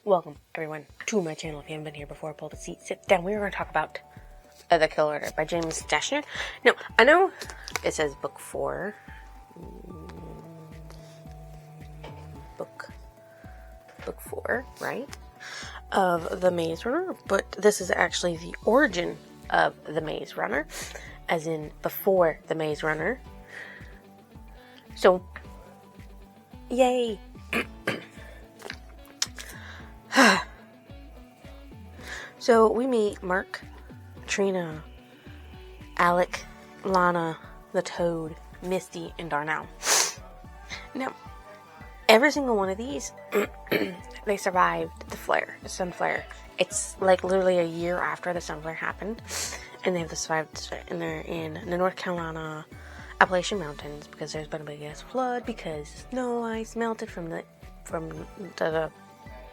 Welcome, everyone, to my channel. If you haven't been here before, pull the seat, sit down. We're going to talk about The Kill Order by James Dashner. Now, I know it says book 4. Book 4, right? Of The Maze Runner, but this is actually the origin of The Maze Runner, as in before The Maze Runner. So, yay! So we meet Mark, Trina, Alec, Lana, the Toad, Misty, and Darnell. Now, every single one of these, they survived the sun flare. It's like literally a year after the sun flare happened, and they've survived, and they're in the North Carolina Appalachian Mountains because there's been a big ass flood because snow ice melted from the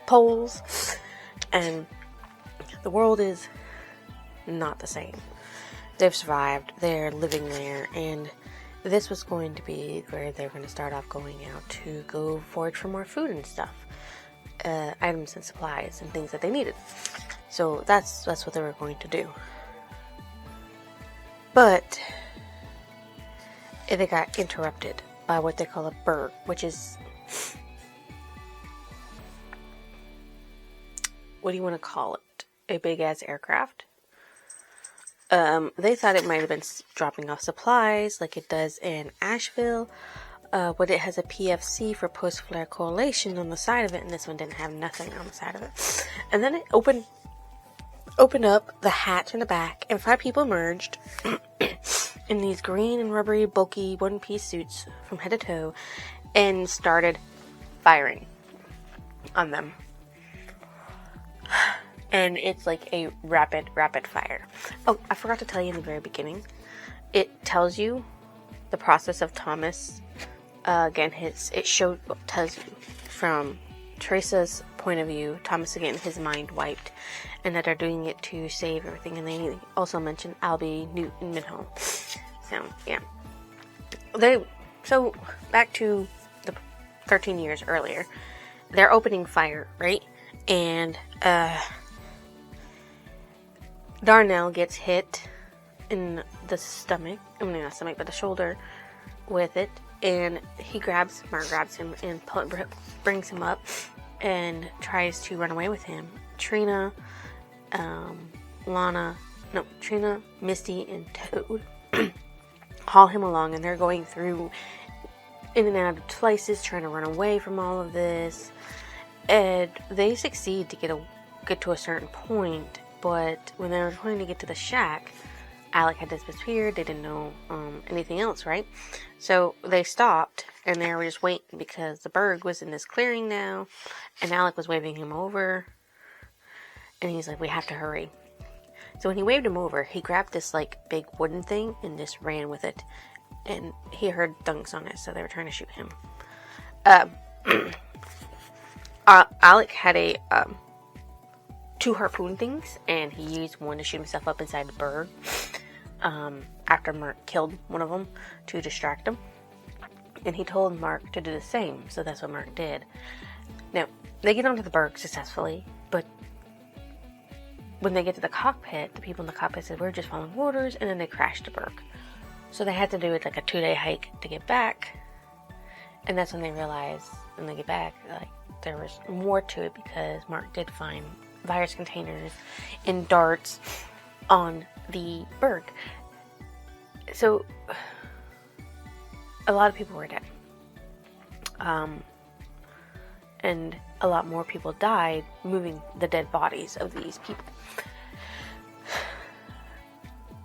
poles, and the world is not the same. They've survived, they're living there, and this was going to be where they're going to start off going out to go forage for more food and stuff. Items and supplies and things that they needed. So that's what they were going to do. But they got interrupted by what they call a berg, which is, what do you want to call it? A big ass aircraft. They thought it might have been dropping off supplies like it does in Asheville, but it has a PFC for post-flare correlation on the side of it, and this one didn't have nothing on the side of it. And then it opened up the hatch in the back, and 5 people emerged in these green and rubbery, bulky, one-piece suits from head to toe, and started firing on them. And it's like a rapid fire. Oh, I forgot to tell you in the very beginning. It tells you the process of Thomas. Again, tells you from Teresa's point of view. Thomas, again, his mind wiped, and that they're doing it to save everything. And they also mention Albie, Newt, and Minho. So yeah, So back to the 13 years earlier, they're opening fire, right? And Darnell gets hit in the stomach. I mean, not stomach, but the shoulder with it. And Mark grabs him and brings him up and tries to run away with him. Trina, Misty, and Toad haul him along, and they're going through in and out of places trying to run away from all of this. And they succeed to get to a certain point. But when they were trying to get to the shack, Alec had disappeared. They didn't know anything else, right? So they stopped, and they were just waiting because the berg was in this clearing now, and Alec was waving him over, and he's like, we have to hurry. So when he waved him over, he grabbed this like big wooden thing and just ran with it, and he heard dunks on it, so they were trying to shoot him. Alec had 2 harpoon things, and he used one to shoot himself up inside the berg after Mark killed one of them to distract him. And he told Mark to do the same, so that's what Mark did. Now, they get onto the berg successfully, but when they get to the cockpit, the people in the cockpit said, we're just following orders, and then they crashed the berg. So they had to do it like a 2-day hike to get back, and that's when they realized, when they get back, like, there was more to it because Mark did find virus containers and darts on the berg. So a lot of people were dead, and a lot more people died moving the dead bodies of these people.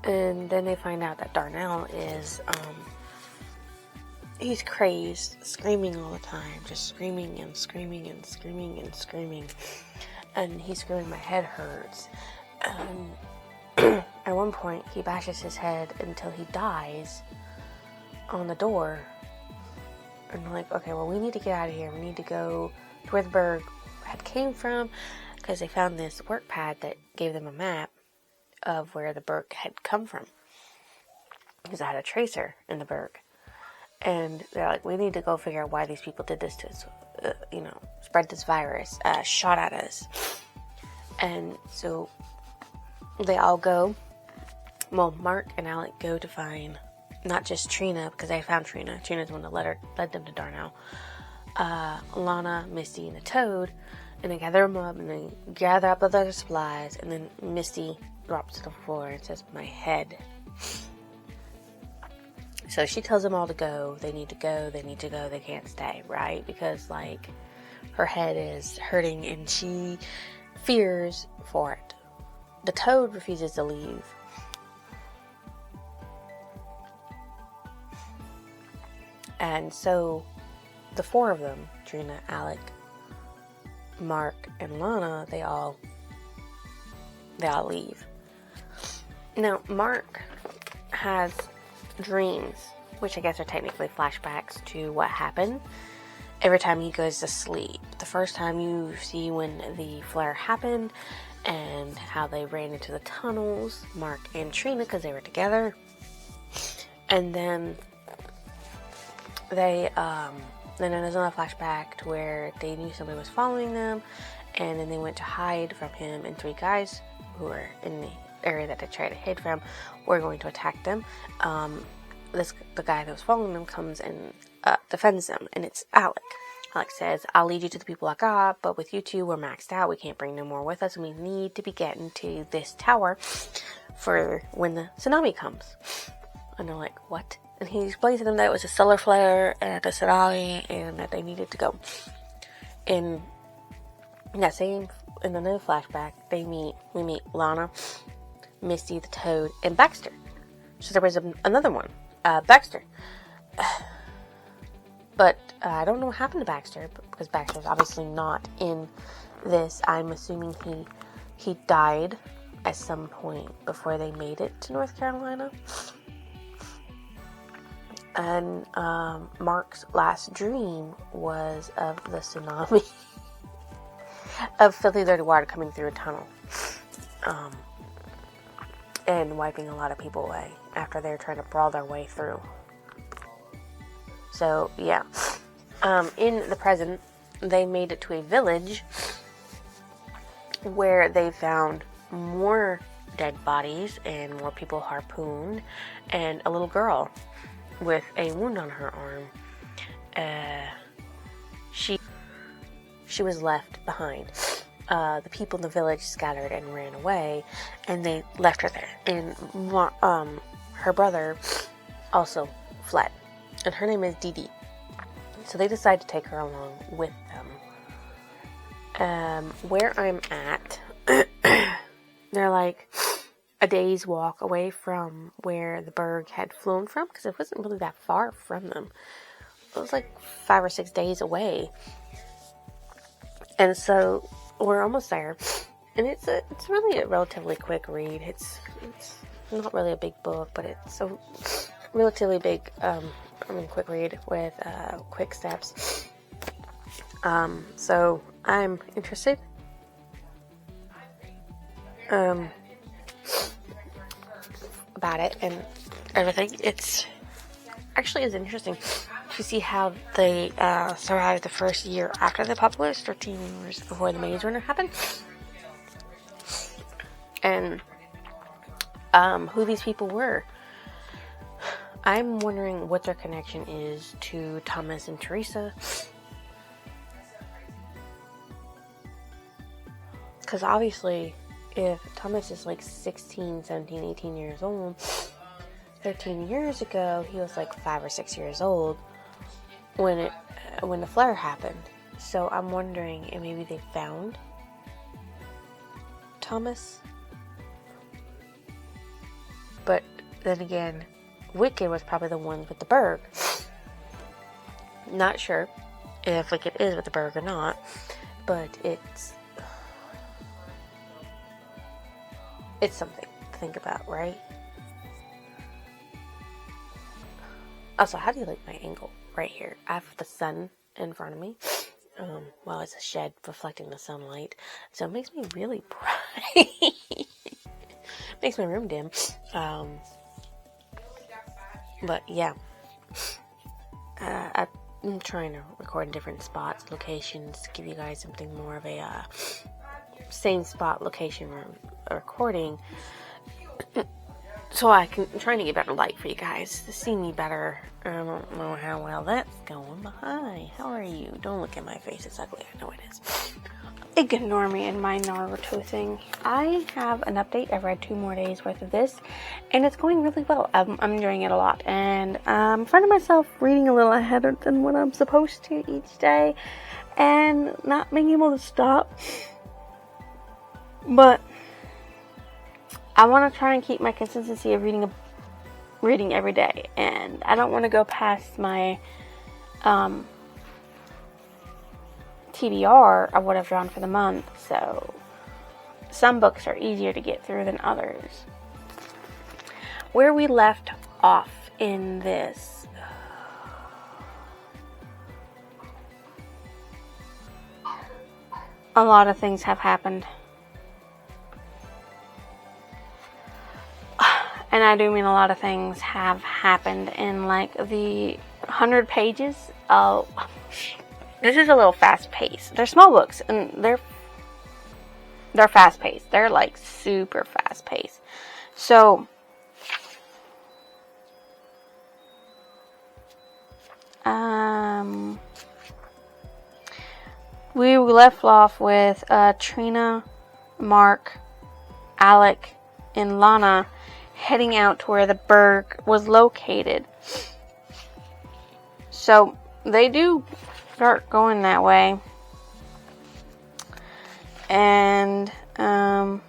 And then they find out that Darnell is he's crazed, screaming all the time, just screaming and screaming and screaming and screaming. And he's screaming, my head hurts. At one point, he bashes his head until he dies on the door. And we're like, okay, well, we need to get out of here. We need to go to where the berg had came from, because they found this work pad that gave them a map of where the berg had come from, because it had a tracer in the berg. And they're like, we need to go figure out why these people did this to us. spread this virus, shot at us. And so they all go. Well, Mark and Alec go to find not just Trina, because they found Trina. Trina's the one that led them to Darnell. Lana, Misty, and the Toad. And they gather them up, and they gather up other supplies. And then Misty drops to the floor and says, "My head." So she tells them all to go. They need to go. They need to go. They can't stay, right? Because, like, her head is hurting and she fears for it. The Toad refuses to leave. And so the four of them, Trina, Alec, Mark, and Lana, they all leave. Now, Mark has dreams, which I guess are technically flashbacks to what happened every time he goes to sleep. The first time you see when the flare happened and how they ran into the tunnels, Mark and Trina, because they were together. And then then there's another flashback to where they knew somebody was following them, and then they went to hide from him, and three guys who were in the area that they tried to hide from were going to attack them. The guy that was following them comes and defends them, and it's Alec. Alec says, "I'll lead you to the people I got, but with you two, we're maxed out. We can't bring no more with us, and we need to be getting to this tower for when the tsunami comes." And they're like, "What?" And he explains to them that it was a solar flare and a tsunami, and that they needed to go. In the new flashback, we meet Lana, Misty, the Toad, and Baxter. So there was another one, Baxter. But I don't know what happened to Baxter, because Baxter's obviously not in this. I'm assuming he died at some point before they made it to North Carolina. And Mark's last dream was of the tsunami, of filthy dirty water coming through a tunnel, and wiping a lot of people away after they were trying to brawl their way through. So, yeah. In the present, they made it to a village where they found more dead bodies and more people harpooned, and a little girl with a wound on her arm. She was left behind. The people in the village scattered and ran away, and they left her there. And her brother also fled, and her name is Dee Dee. So they decided to take her along with them. Where I'm at, they're like a day's walk away from where the berg had flown from, because it wasn't really that far from them. It was like 5 or 6 days away. And so we're almost there, and it's really a relatively quick read. It's not really a big book, but it's a relatively big, quick read with quick steps. So I'm interested. About it and everything. It's actually is interesting to see how they survived the first year after the apocalypse, 13 years before the Maze Runner happened, and who these people were. I'm wondering what their connection is to Thomas and Teresa, because obviously if Thomas is like 16, 17, 18 years old, 13 years ago, he was like 5 or 6 years old when the flare happened. So I'm wondering if maybe they found Thomas. But then again, Wicked was probably the one with the berg. Not sure if Wicked is with the berg or not, but it's something to think about, right? Also, how do you like my angle right here? I have the sun in front of me. Well, it's a shed reflecting the sunlight, so it makes me really bright. Makes my room dim. But yeah, I'm trying to record in different spots, locations, to give you guys something more of a same spot, location recording. So I'm trying to get better light for you guys to see me better. I don't know how well that's going, but hi, how are you? Don't look at my face, it's ugly, I know it is. Ignore me and my Naruto thing. I have an update. I've read 2 more days worth of this, and it's going really well. I'm enjoying it a lot, and I'm finding myself reading a little ahead than what I'm supposed to each day, and not being able to stop. But I want to try and keep my consistency of reading every day, and I don't want to go past my TBR of what I've drawn for the month, so some books are easier to get through than others. Where we left off in this, a lot of things have happened. And I do mean a lot of things have happened in like the 100 pages. Oh, this is a little fast paced. They're small books and they're fast paced. They're like super fast paced. So we left off with Trina, Mark, Alec, and Lana heading out to where the Berg was located. So they do start going that way. And oh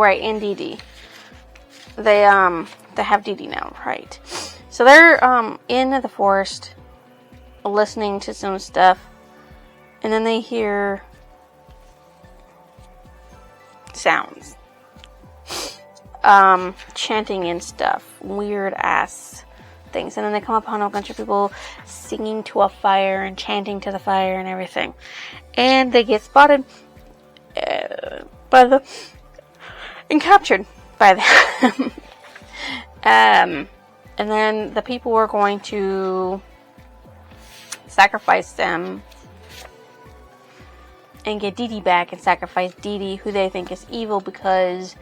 right, and Dee Dee. They have Dee Dee now, right? So they're in the forest listening to some stuff, and then they hear sounds, chanting and stuff, weird ass things, and then they come upon a bunch of people singing to a fire and chanting to the fire and everything, and they get spotted and captured by them. And then the people were going to sacrifice them and get Dee Dee back and sacrifice Dee Dee, who they think is evil because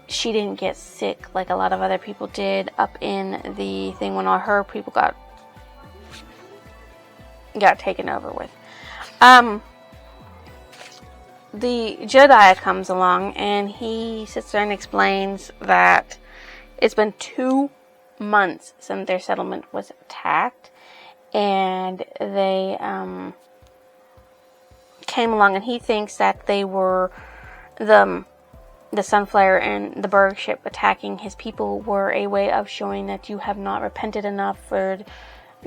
she didn't get sick like a lot of other people did up in the thing when all her people got taken over with. The Jedi comes along and he sits there and explains that it's been 2 months since their settlement was attacked, and they came along, and he thinks that they were the Sunflower and the Berg ship attacking his people were a way of showing that you have not repented enough for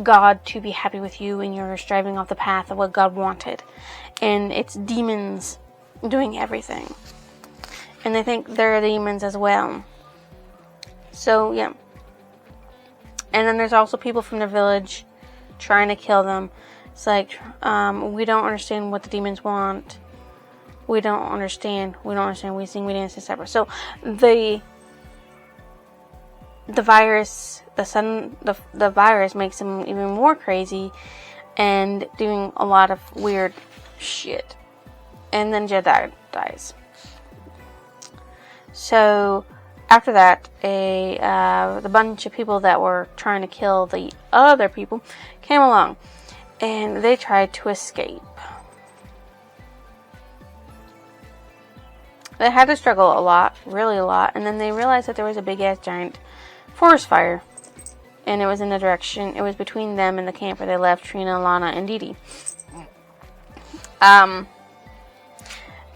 God to be happy with you, and you're striving off the path of what God wanted, and it's demons doing everything, and they think they're demons as well. So yeah, and then there's also people from the village trying to kill them. It's like, we don't understand what the demons want. We don't understand. We sing, we dance, etc. So the virus, the virus makes them even more crazy and doing a lot of weird shit. And then Jedi dies. So after that, the bunch of people that were trying to kill the other people came along, and they tried to escape. They had to struggle a lot, really a lot, and then they realized that there was a big-ass giant forest fire, and it was between them and the camp where they left Trina, Lana, and Dee Dee.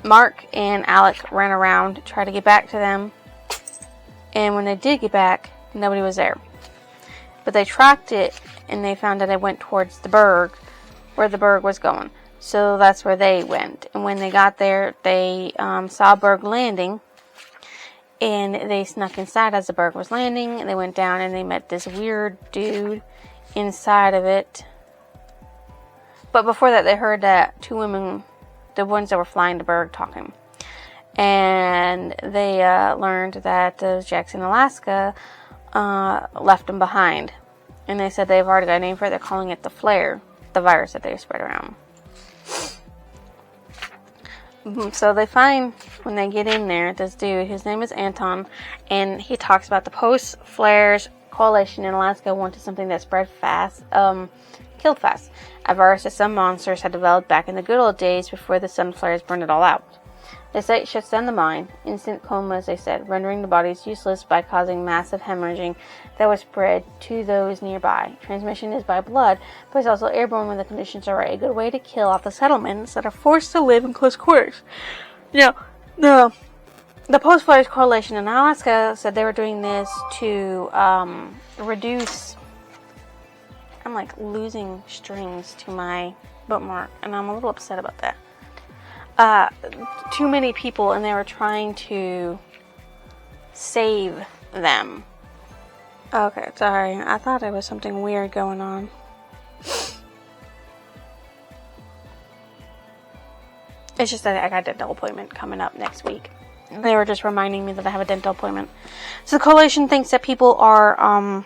Mark and Alec ran around to try to get back to them, and when they did get back, nobody was there. But they tracked it, and they found that it went towards the Berg, where the Berg was going. So that's where they went. And when they got there, they saw Berg landing, and they snuck inside as the Berg was landing, and they went down, and they met this weird dude inside of it. But before that, they heard that 2 women, the ones that were flying the Berg, talking. And they learned that those Jackson, Alaska, left them behind. And they said they've already got a name for it. They're calling it the flare, the virus that they've spread around. So they find, when they get in there, this dude, his name is Anton, and he talks about the post-flares coalition in Alaska wanted something that spread fast, killed fast. A virus that some monsters had developed back in the good old days before the sun flares burned it all out. They say it shuts down the mind, instant comas, they said, rendering the bodies useless by causing massive hemorrhaging that was spread to those nearby. Transmission is by blood, but it's also airborne when the conditions are right. A good way to kill off the settlements that are forced to live in close quarters. The Post-Fires Coalition in Alaska said they were doing this to reduce... I'm like losing strings to my bookmark, and I'm a little upset about that. Too many people, and they were trying to save them. Okay, sorry. I thought there was something weird going on. It's just that I got a dental appointment coming up next week. They were just reminding me that I have a dental appointment. So the coalition thinks that people are,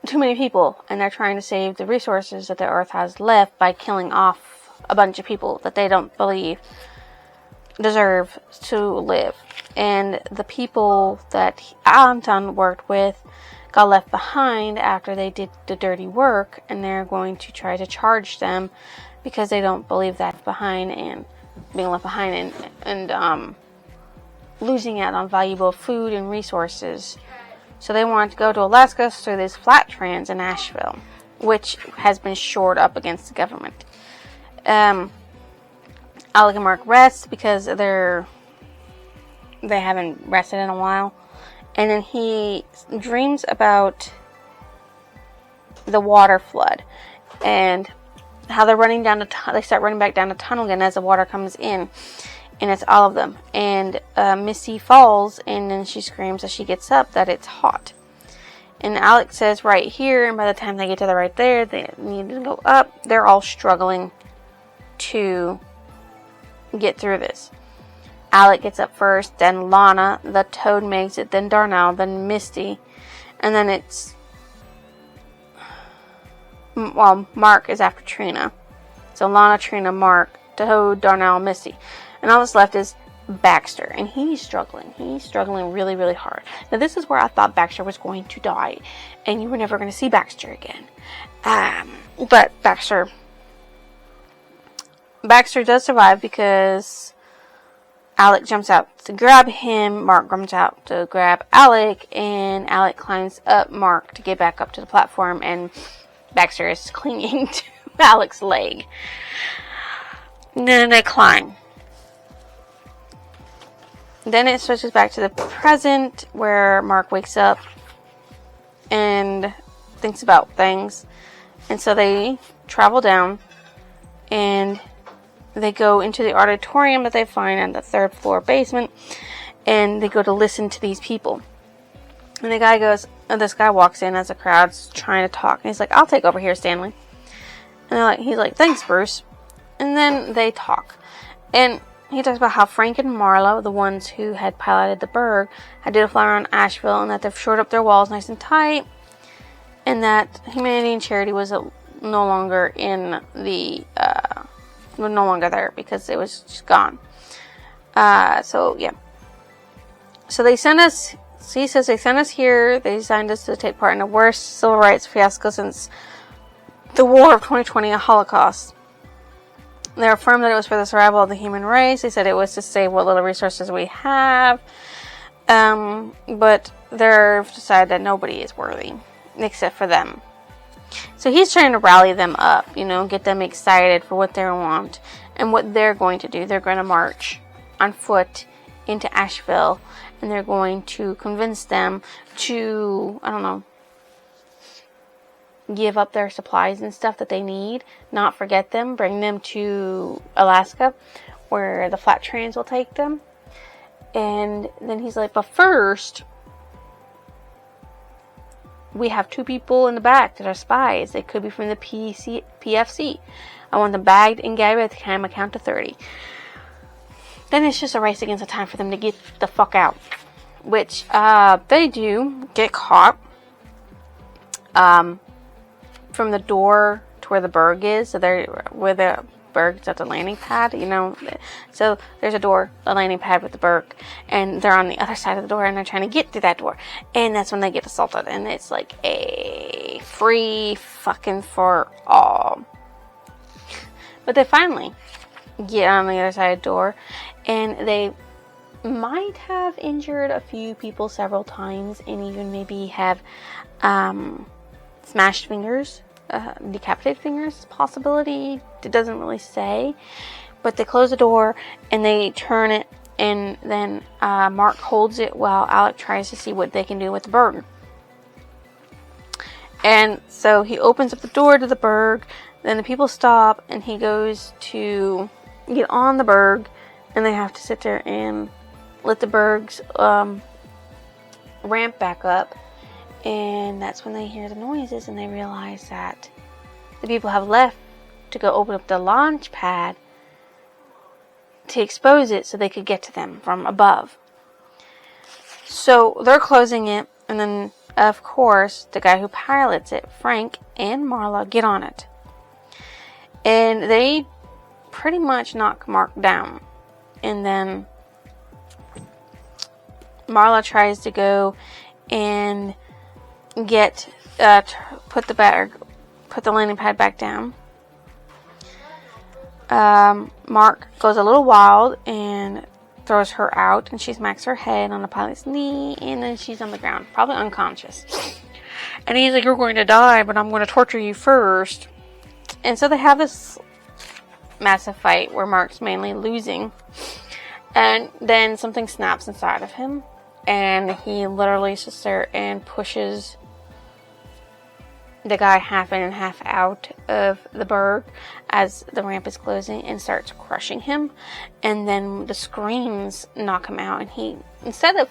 too many people, and they're trying to save the resources that the Earth has left by killing off a bunch of people that they don't believe deserve to live. And the people that Anton worked with got left behind after they did the dirty work, and they're going to try to charge them because they don't believe that behind and being left behind and losing out on valuable food and resources. So they want to go to Alaska through this flat trans in Asheville, which has been shored up against the government. Alec and Mark rest because they haven't rested in a while. And then he dreams about the water flood and how they're running down they start running back down the tunnel again as the water comes in, and it's all of them. And Missy falls, and then she screams as she gets up that it's hot. And Alec says right here, and by the time they get to the right there, they need to go up. They're all struggling to get through this. Alec gets up first, then Lana, the Toad makes it, then Darnell, then Misty, and then it's... Well, Mark is after Trina. So Lana, Trina, Mark, Toad, Darnell, Misty. And all that's left is Baxter, and he's struggling. He's struggling really, really hard. Now, this is where I thought Baxter was going to die, and you were never going to see Baxter again. But Baxter does survive because Alec jumps out to grab him, Mark jumps out to grab Alec, and Alec climbs up Mark to get back up to the platform, and Baxter is clinging to Alec's leg. And then they climb. Then it switches back to the present, where Mark wakes up and thinks about things. And so they travel down, and they go into the auditorium that they find on the 3rd floor basement, and they go to listen to these people. And this guy walks in as the crowd's trying to talk, and he's like, "I'll take over here, Stanley." And he's like, "Thanks, Bruce." And then they talk. And he talks about how Frank and Marlo, the ones who had piloted the Berg, had did a fly around Asheville, and that they've shored up their walls nice and tight, and that humanity and charity was no longer were no longer there because it was just gone. So they sent us. He says they sent us here. They designed us to take part in the worst civil rights fiasco since the War of 2020, a Holocaust. They affirmed that it was for the survival of the human race. They said it was to save what little resources we have. But they've decided that nobody is worthy except for them. So he's trying to rally them up, get them excited for what they want and what they're going to do. They're going to march on foot into Asheville, and they're going to convince them to, give up their supplies and stuff that they need, not forget them, bring them to Alaska, where the flat trains will take them. And then he's like, but first, we have 2 people in the back that are spies. They could be from the PFC. I want them bagged and gagged by the time I count to 30. Then it's just a race against the time for them to get the fuck out. which they do get caught from the door to where the berg is. So they're where the berg's at the landing pad, you know. So there's a door, a landing pad with the berg, and they're on the other side of the door, and they're trying to get through that door, and that's when they get assaulted, and it's like a free fucking for all. But they finally get on the other side of the door, and they might have injured a few people several times, and even maybe have smashed fingers, decapitated fingers, possibility. It doesn't really say. But they close the door, and they turn it, and then Mark holds it while Alec tries to see what they can do with the berg. And so he opens up the door to the berg, then the people stop, and he goes to get on the berg, and they have to sit there and let the berg's ramp back up. And that's when they hear the noises, and they realize that the people have left to go open up the launch pad to expose it so they could get to them from above. So they're closing it, and then, of course, the guy who pilots it, Frank, and Marla get on it. And they pretty much knock Mark down. And then Marla tries to go and get put the landing pad back down. Mark goes a little wild and throws her out, and she smacks her head on the pilot's knee, and then she's on the ground, probably unconscious. And he's like, "You're going to die, but I'm going to torture you first." And so they have this massive fight where Mark's mainly losing, and then something snaps inside of him, and he literally sits there and pushes the guy half in and half out of the berg as the ramp is closing, and starts crushing him. And then the screams knock him out, and he, instead of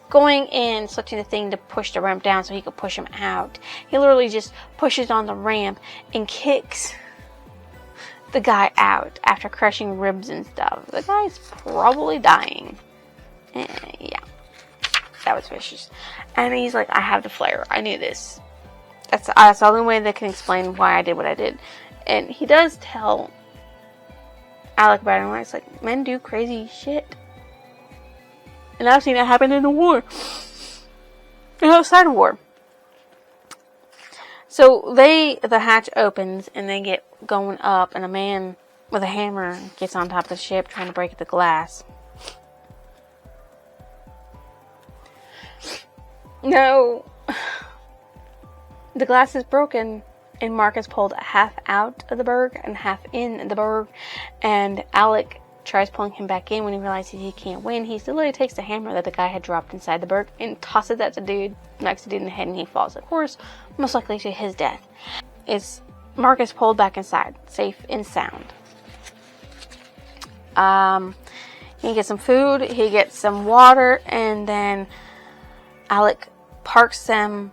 going in, switching the thing to push the ramp down so he could push him out, he literally just pushes on the ramp and kicks the guy out after crushing ribs and stuff. The guy's probably dying. Yeah, that was vicious. And he's like, "I have the flare. I knew this." That's the only way they can explain why I did what I did. And he does tell Alec about it, and it's like, men do crazy shit. And I've seen that happen in the war. And outside of war. So the hatch opens, and they get going up, and a man with a hammer gets on top of the ship trying to break the glass. No. The glass is broken, and Mark is pulled half out of the berg and half in the berg, and Alec tries pulling him back in when he realizes he can't win. He literally takes the hammer that the guy had dropped inside the berg and tosses that to dude, knocks the dude in the head, and he falls, of course, most likely to his death. Mark is pulled back inside, safe and sound. He gets some food, he gets some water, and then Alec parks them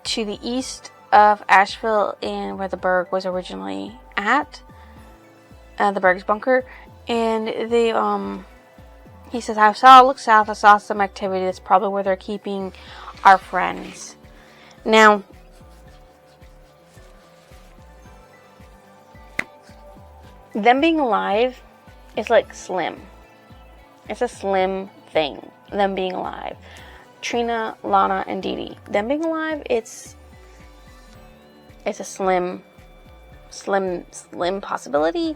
to the east of Asheville, and where the berg was originally at, the berg's bunker. And he says, "Look south, I saw some activity. That's probably where they're keeping our friends." Now, them being alive is like slim. It's a slim thing, them being alive. Trina, Lana, and Dee Dee. Them being alive, it's a slim possibility.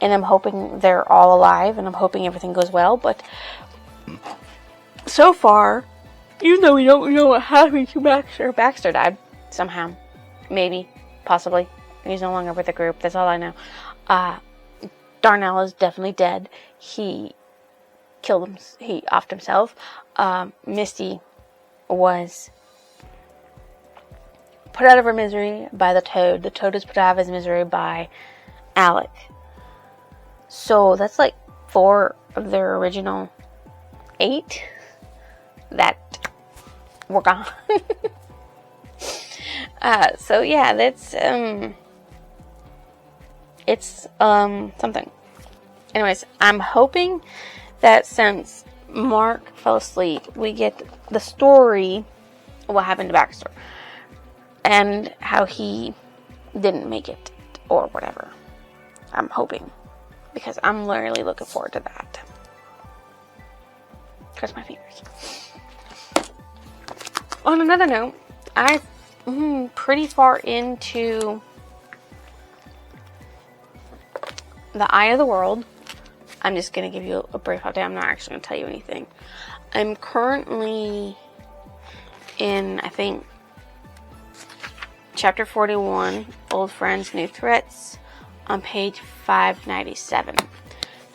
And I'm hoping they're all alive, and I'm hoping everything goes well. But so far, even though we don't know what happened to Baxter, Baxter died somehow. Maybe. Possibly. He's no longer with the group. That's all I know. Darnell is definitely dead. He killed him. He offed himself. Misty was put out of her misery by the Toad. The Toad was put out of his misery by Alec. So that's like 4 of their original 8 that were gone. So yeah, that's it's something. Anyways, I'm hoping that since Mark fell asleep, we get the story of what happened to Baxter and how he didn't make it or whatever. I'm hoping, because I'm literally looking forward to that. Cross my fingers. On another note, I'm pretty far into The Eye of the World. I'm just going to give you a brief update. I'm not actually going to tell you anything. I'm currently in, I think, chapter 41, Old Friends, New Threats, on page 597.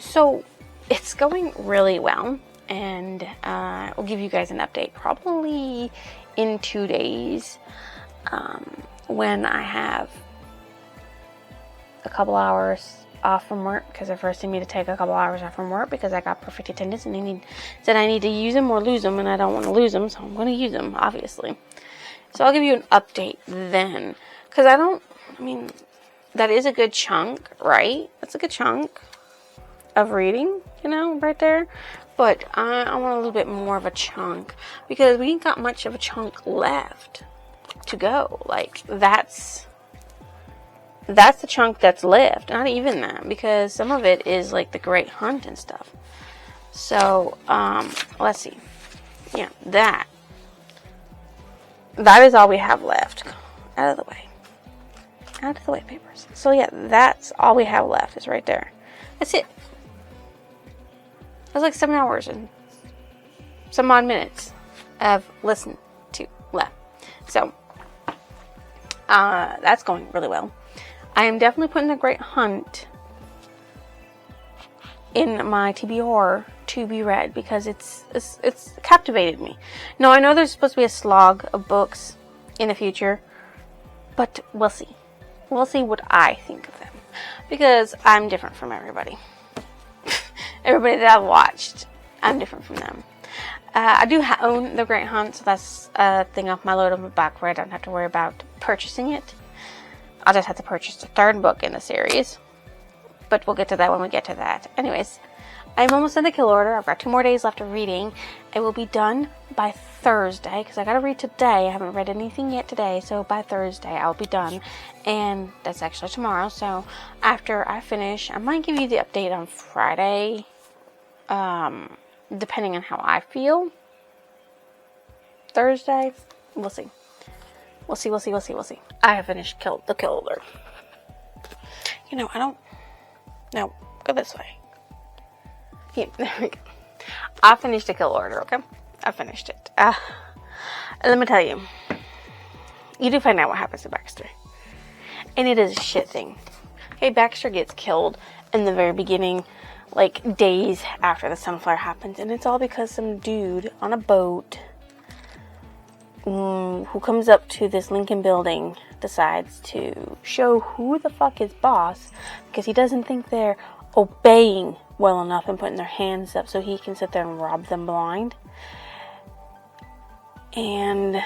So, it's going really well, and we'll give you guys an update probably in 2 days, when I have a couple hours off from work, because they're forcing me to take a couple hours off from work because I got perfect attendance, and they said I need to use them or lose them, and I don't want to lose them, so I'm going to use them, obviously. So I'll give you an update then, because that is a good chunk, right? That's a good chunk of reading, right there. But I want a little bit more of a chunk, because we ain't got much of a chunk left to go. Like, that's the chunk that's left. Not even that, because some of it is like the Great Hunt and stuff. So, let's see. Yeah, that is all we have left. Out of the way. Out of the way, papers. So yeah, that's all we have left, is right there. That's it. That's like 7 hours and some odd minutes of listen to left. So, that's going really well. I am definitely putting The Great Hunt in my TBR to be read, because it's captivated me. Now, I know there's supposed to be a slog of books in the future, but we'll see. We'll see what I think of them, because I'm different from everybody. Everybody that I've watched, I'm different from them. I do own The Great Hunt, so that's a thing off my load on my back where I don't have to worry about purchasing it. I'll just have to purchase the third book in the series. But we'll get to that when we get to that. Anyways, I'm almost in the kill order. I've got 2 more days left of reading. I will be done by Thursday, because I gotta read today. I haven't read anything yet today, so by Thursday I'll be done. And that's actually tomorrow, so after I finish, I might give you the update on Friday, depending on how I feel. Thursday, we'll see. We'll see. I have finished the kill order. No, go this way. Yeah, there we go. I finished the kill order, okay? I finished it. Let me tell you. You do find out what happens to Baxter. And it is a shit thing. Okay, Baxter gets killed in the very beginning, like days after the sunflower happens. And it's all because some dude on a boat who comes up to this Lincoln building decides to show who the fuck is boss, because he doesn't think they're obeying well enough and putting their hands up so he can sit there and rob them blind, and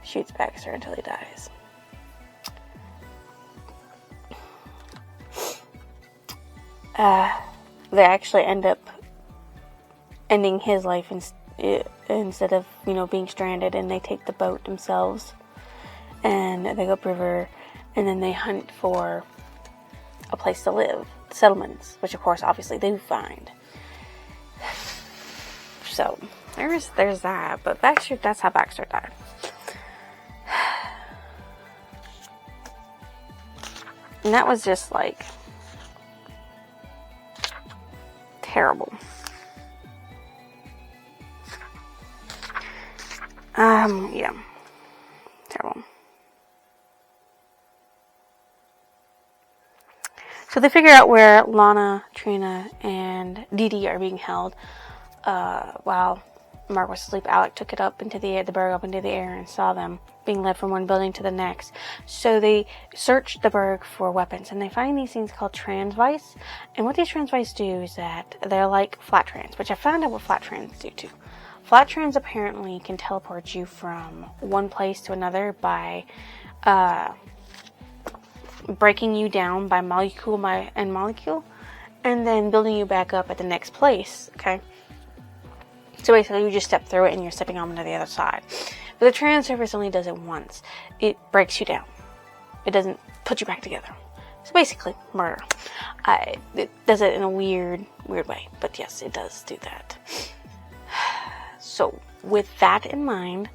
shoots Baxter until he dies. They actually end up ending his life instead of, being stranded, and they take the boat themselves, and they go upriver, and then they hunt for a place to live, settlements, which of course, obviously, they find. So, there's that, but that's how Baxter died. And that was just, terrible. Yeah. Terrible. So they figure out where Lana, Trina, and Dee Dee are being held. While Mark was asleep, Alec took it up into the air, the berg up into the air, and saw them being led from one building to the next. So they search the berg for weapons, and they find these things called transvice. And what these transvice do is that they're like flat trans, which I found out what flat trans do too. Flat trans apparently can teleport you from one place to another by breaking you down by molecule and then building you back up at the next place, okay? So basically, you just step through it and you're stepping on to the other side. But the trans surface only does it once. It breaks you down. It doesn't put you back together. So basically, murder. It does it in a weird way. But yes, it does do that. So, with that in mind,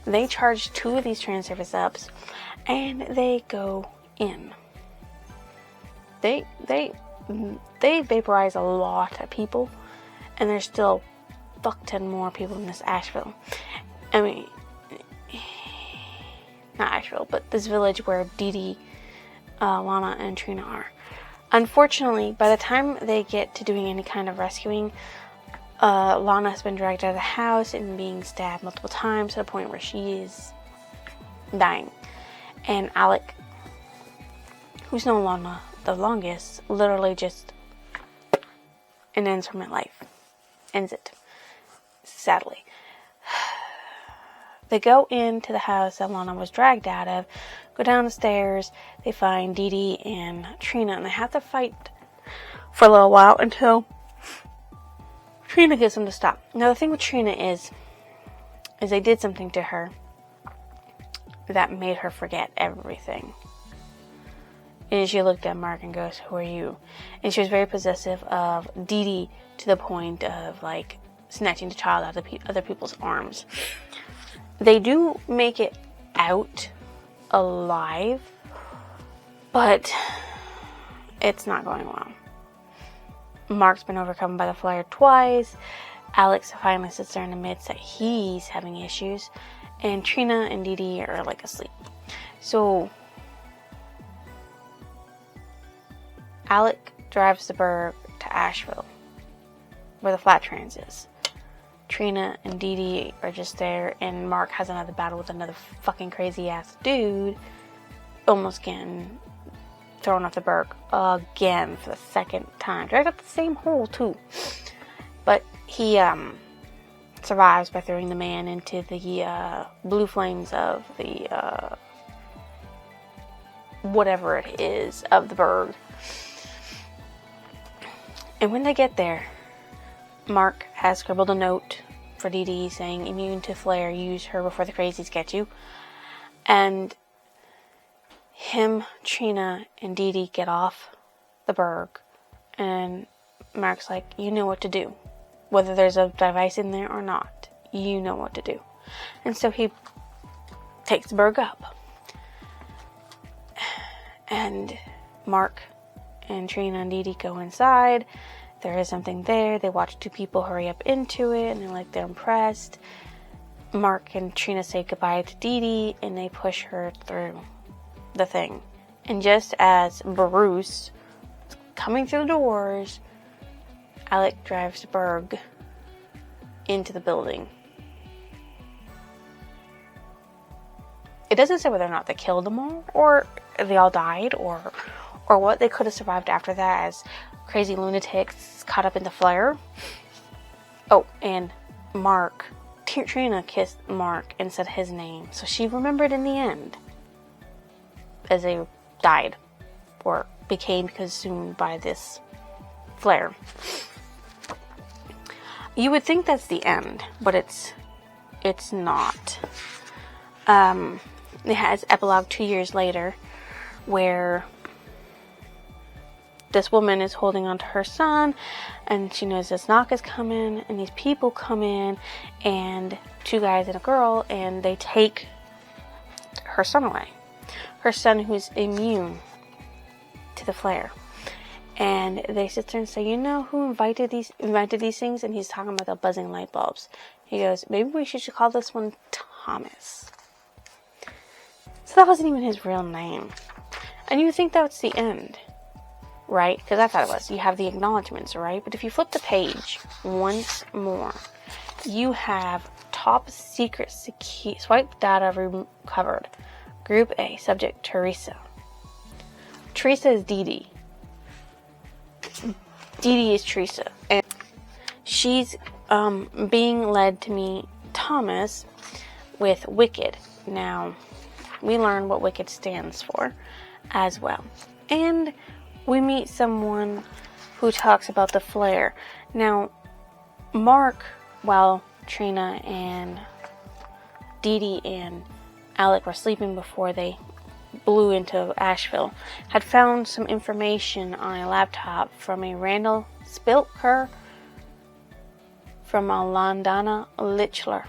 they charge 2 of these trans surface ups, and they go in. They vaporize a lot of people, and there's still fuck ton more people in this Asheville. I mean, not Asheville, but this village where Dee Dee, Lana, and Trina are. Unfortunately, by the time they get to doing any kind of rescuing, Lana has been dragged out of the house and being stabbed multiple times to the point where she is dying. And Alec, who's known Lana the longest, literally just ends her life. Ends it. Sadly. They go into the house that Lana was dragged out of, go down the stairs, they find Dee Dee and Trina, and they have to fight for a little while until Trina gets them to stop. Now the thing with Trina is they did something to her that made her forget everything. And she looked at Mark and goes, "Who are you?" And she was very possessive of Dee Dee to the point of, like, snatching the child out of other people's arms. They do make it out alive, but it's not going well. Mark's been overcome by the flare twice. Alex finally sits there and admits that he's having issues. And Trina and Dee Dee are, like, asleep. So Alec drives the Berg to Asheville, where the flat trans is. Trina and Dee Dee are just there, and Mark has another battle with another fucking crazy-ass dude, almost getting thrown off the Berg again for the second time. Dragged up the same hole, too. But he survives by throwing the man into the blue flames of the whatever it is of the Berg. And when they get there, Mark has scribbled a note for Dee Dee saying, "Immune to flare, use her before the crazies get you." And him, Trina, and Dee Dee get off the Berg, and Mark's like, "You know what to do. Whether there's a device in there or not, you know what to do." And so he takes the Berg up. And Mark and Trina and Dee Dee go inside. There is something there. They watch 2 people hurry up into it, and they're impressed. Mark and Trina say goodbye to Dee Dee, and they push her through the thing. And just as Bruce is coming through the doors, Alec drives the Berg into the building. It doesn't say whether or not they killed them all, or they all died, or what. They could have survived after that as crazy lunatics caught up in the flare. Oh, and Trina kissed Mark and said his name, so she remembered in the end as they died or became consumed by this flare. You would think that's the end, but it's not. It has epilogue 2 years later, where this woman is holding on to her son, and she knows this knock is coming, and these people come in, and 2 guys and a girl, and they take her son away. Her son, who's immune to the flare. And they sit there and say, "You know who invented these things?" And he's talking about the buzzing light bulbs. He goes, "Maybe we should call this one Thomas." So that wasn't even his real name. And you would think that's the end, right? Because I thought it was. You have the acknowledgements, right? But if you flip the page once more, you have top secret swipe data recovered. Group A, subject Teresa. Teresa is Dee Dee. Dee Dee is Teresa. And she's being led to meet Thomas with Wicked. Now, we learn what Wicked stands for as well. And we meet someone who talks about the flare. Now, Mark while Trina and Dee Dee and Alec were sleeping before they blew into Asheville, had found some information on a laptop from a Randall Spilker from a Landana Lichler.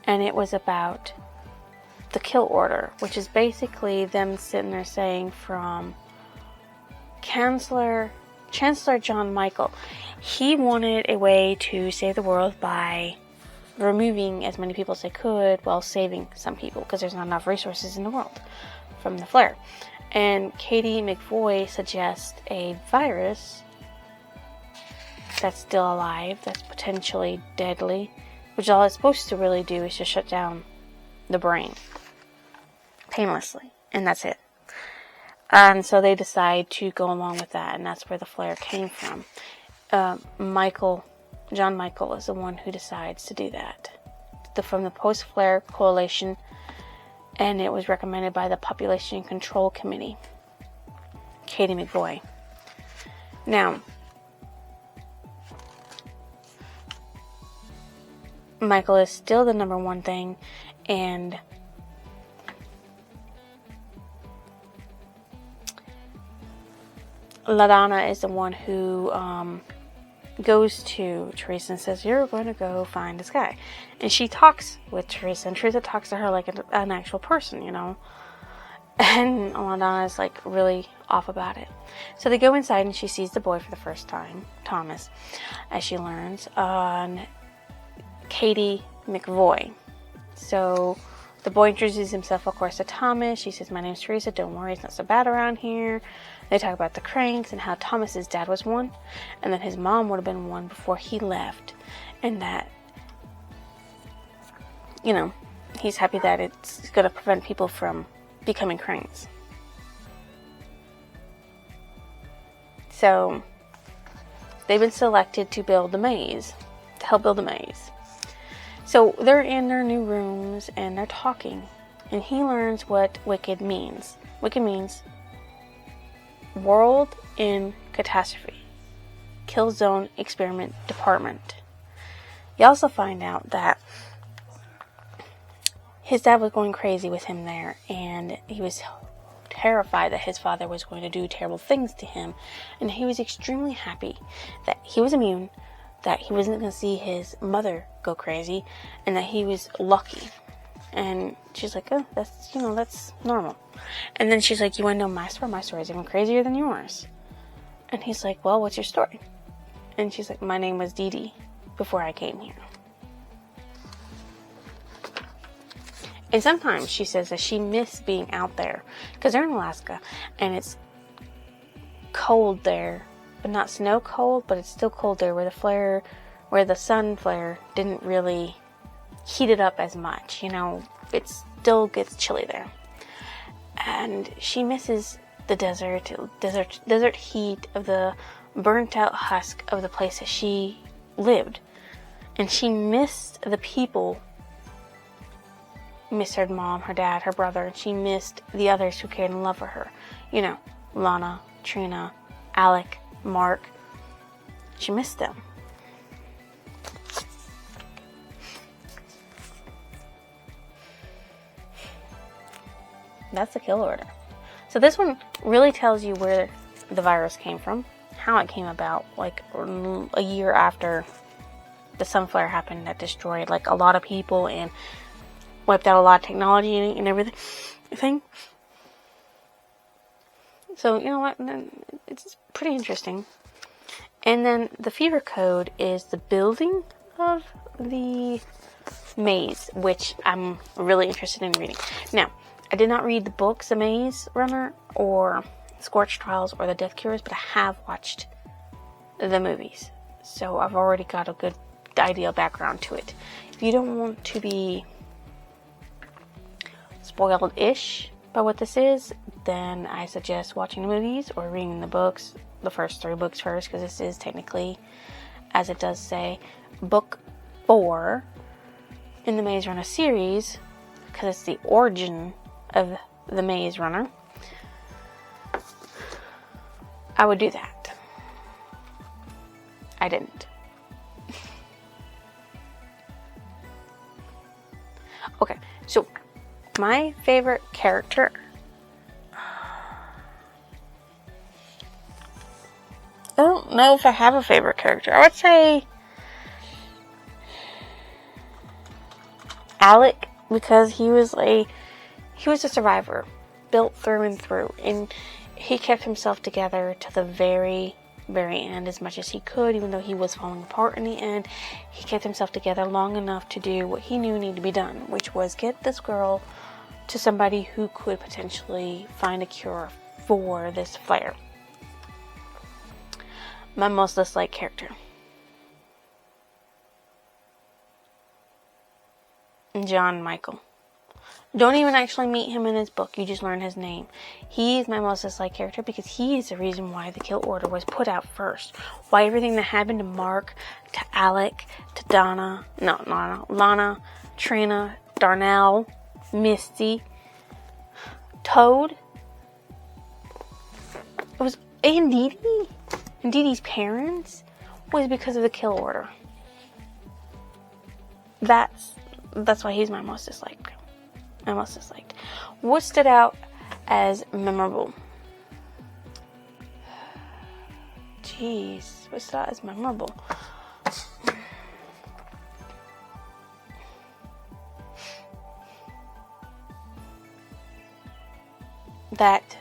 And it was about the kill order, which is basically them sitting there saying from Chancellor John Michael. He wanted a way to save the world by removing as many people as they could while saving some people, because there's not enough resources in the world from the flare. And Katie McVoy suggests a virus that's still alive, that's potentially deadly, which all it's supposed to really do is just shut down the brain painlessly, and that's it. And so they decide to go along with that, and that's where the flare came from. John Michael is the one who decides to do that. From the Post-Flare Coalition, and it was recommended by the Population Control Committee. Katie McVoy. Now, Michael is still the number one thing, and LaDonna is the one who goes to Teresa and says, you're going to go find this guy. And she talks with Teresa, and Teresa talks to her like an actual person, you know. And LaDonna is like really off about it. So they go inside, and she sees the boy for the first time, Thomas, as she learns, on Katie McVoy. So the boy introduces himself, of course, to Thomas. She says, my name's Teresa, don't worry, it's not so bad around here. They talk about the Cranks and how Thomas's dad was one, and then his mom would have been one before he left, and that, you know, he's happy that it's going to prevent people from becoming Cranks. So they've been selected to build the maze, to help build the maze. So they're in their new rooms and they're talking, and he learns what Wicked means. Wicked means World in Catastrophe, Kill Zone Experiment Department. You also find out that his dad was going crazy with him there, and he was terrified that his father was going to do terrible things to him, and he was extremely happy that he was immune, that he wasn't going to see his mother go crazy, and that he was lucky. And she's like, oh, that's normal. And then she's like, you want to know my story? My story is even crazier than yours. And he's like, well, what's your story? And she's like, my name was Dee Dee before I came here. And sometimes she says that she missed being out there, because they're in Alaska, and it's cold there, but not snow cold, but it's still cold there, where the sun flare didn't really heat it up as much, you know, it still gets chilly there. And she misses the desert heat of the burnt out husk of the place that she lived. And she missed the people, missed her mom, her dad, her brother, and she missed the others who cared and loved for her. You know, Lana, Trina, Alec, Mark. She missed them. That's the kill order. So this one really tells you where the virus came from, how it came about, like a year after the sun flare happened that destroyed like a lot of people and wiped out a lot of technology and everything. So, you know what, it's pretty interesting. And then the fever code is the building of the maze, which I'm really interested in reading. Now, I did not read the books, The Maze Runner, or Scorch Trials, or The Death Cures, but I have watched the movies. So I've already got a good idea background to it. If you don't want to be spoiled-ish by what this is, then I suggest watching the movies or reading the books, the first 3 books first, because this is technically, as it does say, book 4 in the Maze Runner series, because it's the origin of the Maze Runner. I would do that. I didn't. My favorite character. I don't know if I have a favorite character. I would say Alec, because he was a survivor, built through and through, and he kept himself together to the very, very end as much as he could, even though he was falling apart in the end. He kept himself together long enough to do what he knew needed to be done, which was get this girl to somebody who could potentially find a cure for this flare. My most disliked character. John Michael. Don't even actually meet him in his book. You just learn his name. He's my most disliked character because he is the reason why the kill order was put out first. Why everything that happened to Mark, to Alec, to Lana, Trina, Darnell, Misty, Toad. It was and Dee Dee. And Dee Dee's parents was because of the kill order. That's why he's my most disliked. What stood out as memorable? Jeez, what stood out as memorable? That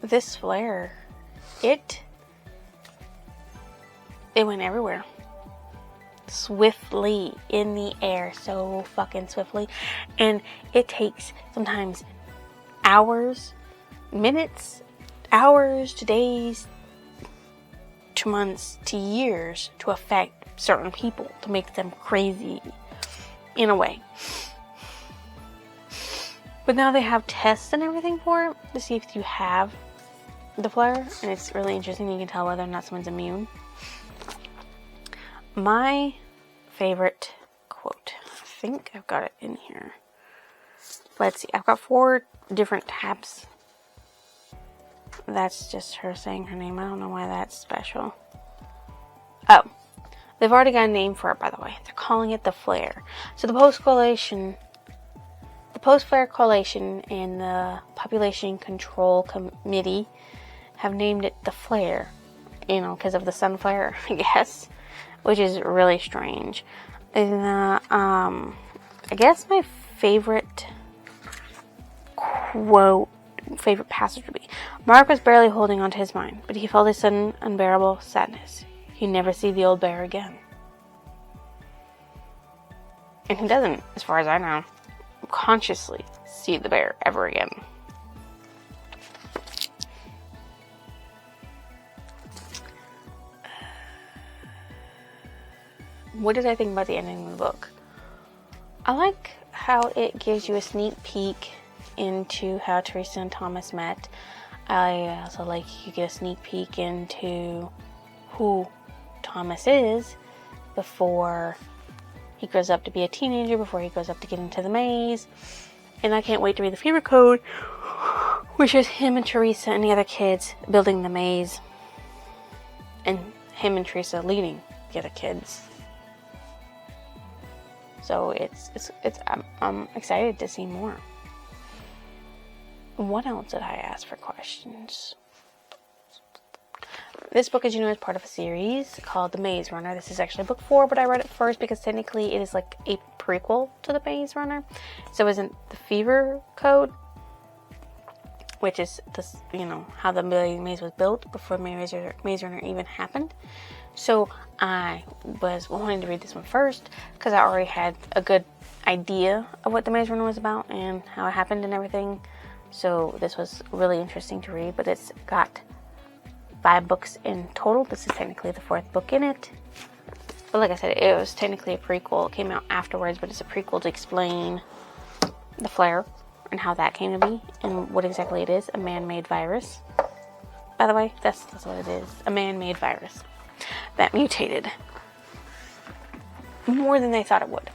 this flare, it went everywhere. Swiftly in the air, so fucking swiftly. And it takes sometimes hours, minutes, hours to days, to months, to years to affect certain people, to make them crazy in a way. But now they have tests and everything for it to see if you have the flare, and it's really interesting. You can tell whether or not someone's immune. My favorite quote. I think I've got it in here. Let's see. I've got 4 different tabs. That's just her saying her name. I don't know why that's special. Oh. They've already got a name for it, by the way. They're calling it the flare. So the post-flare coalition and the population control committee have named it the flare. You know, because of the sun flare, I guess. Which is really strange. And, I guess my favorite passage would be, Mark was barely holding on to his mind, but he felt a sudden unbearable sadness. He'd never see the old bear again. And he doesn't, as far as I know, consciously see the bear ever again. What did I think about the ending of the book? I like how it gives you a sneak peek into how Teresa and Thomas met. I also like you get a sneak peek into who Thomas is before he grows up to be a teenager, before he grows up to get into the maze. And I can't wait to read the Fever Code, which is him and Teresa and the other kids building the maze. And him and Teresa leading the other kids. So I'm excited to see more. What else did I ask for questions? This book, as you know, is part of a series called The Maze Runner. This is actually book 4, but I read it first because technically it is like a prequel to The Maze Runner. So it isn't the Fever Code, which is this, you know, how the maze was built before Maze Runner even happened. So I was wanting to read this one first because I already had a good idea of what the Maze Runner was about and how it happened and everything. So this was really interesting to read, but it's got 5 books in total. This is technically the 4th book in it. But like I said, it was technically a prequel. It came out afterwards, but it's a prequel to explain the flare and how that came to be and what exactly it is. A man-made virus. By the way, that's what it is. A man-made virus that mutated more than they thought it would.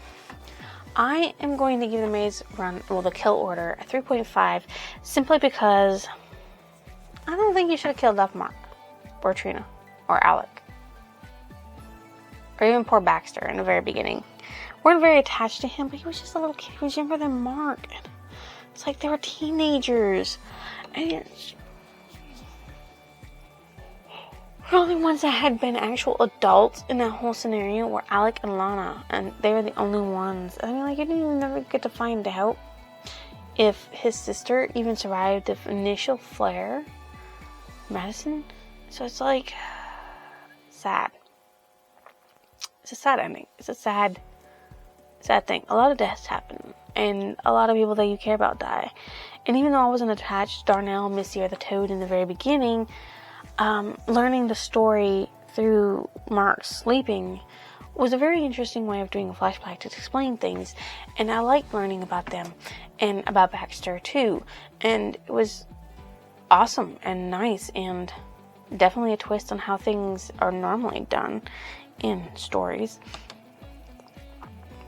I am going to give the Maze Run, the kill order, a 3.5 simply because I don't think you should have killed off Mark or Trina or Alec. or even poor Baxter in the very beginning, weren't very attached to him, but he was just a little kid. He was younger than Mark. And it's like they were teenagers. And the only ones that had been actual adults in that whole scenario were Alec and Lana, and they were the only ones. I mean, like, you didn't even never get to find out if his sister even survived the initial flare, Madison. So it's like, sad. It's a sad ending. It's a sad thing. A lot of deaths happen, and a lot of people that you care about die. And even though I wasn't attached to Darnell, Missy, or the Toad in the very beginning, learning the story through Mark sleeping was a very interesting way of doing a flashback to explain things, and I liked learning about them and about Baxter too, and it was awesome and nice, and definitely a twist on how things are normally done in stories.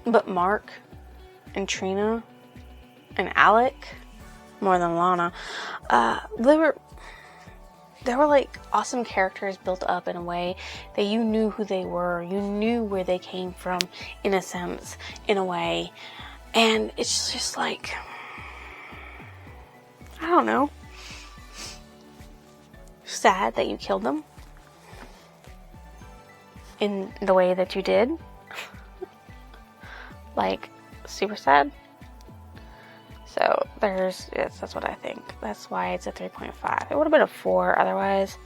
But Mark and Trina and Alec, more than Lana, they were like awesome characters built up in a way that you knew who they were. You knew where they came from, in a sense, in a way. And it's just like, I don't know, sad that you killed them in the way that you did. Like, super sad. So, that's what I think. That's why it's a 3.5. It would have been a 4 otherwise.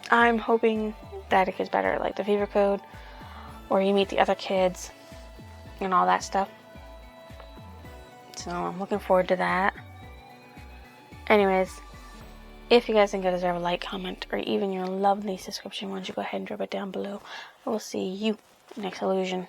I'm hoping that it gets better, like the Fever Code, where you meet the other kids and all that stuff. So, I'm looking forward to that. Anyways, if you guys think I deserve a like, comment, or even your lovely subscription, why don't you go ahead and drop it down below. I will see you next illusion.